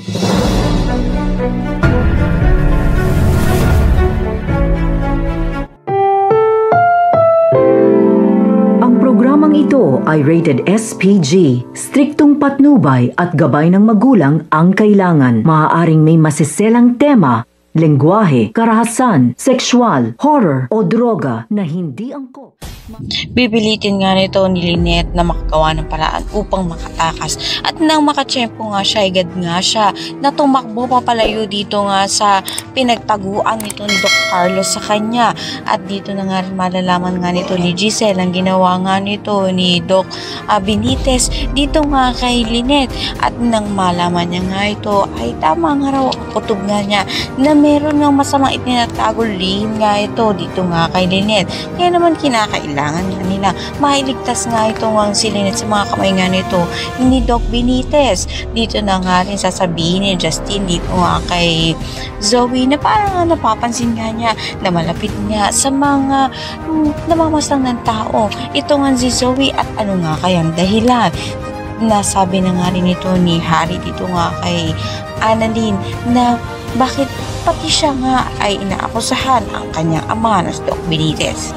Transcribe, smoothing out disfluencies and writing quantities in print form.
Programang ito ay rated SPG. Striktong patnubay at gabay ng magulang ang kailangan. Maaaring may masiselang tema, lengguwahe, karahasan, sexual, horror o droga na hindi angkop. Bibilitin nga nito ni Lynette na makagawa ng paraan upang makatakas, at nang makatsyempo nga siya, agad nga siya na tumakbo papalayo dito nga sa pinagtaguan nito ni Doc Carlos sa kanya. At dito na nga rin malalaman nga nito ni Giselle ang ginawa nga nito ni Doc Benitez dito nga kay Lynette. At nang malaman niya nga ito ay tama nga raw ang kutob nga niya na meron nga masamang itinatago lihim nga ito dito nga kay Lynette. Kaya naman kinakailangan nga nila mailigtas nga ito nga si Lynette sa mga kamay nga nito ni Doc Benitez. Dito na nga rin sasabihin ni Justin dito nga kay Zoe na parang nga napapansin nga niya na malapit nga sa mga namamasang ng tao ito nga si Zoe, at ano nga kayang dahilan. Nasabi na nga rin ito ni Harry dito nga kay Annalyn na bakit pati siya nga ay inaakusahan ang kanyang ama na si Doc Benitez.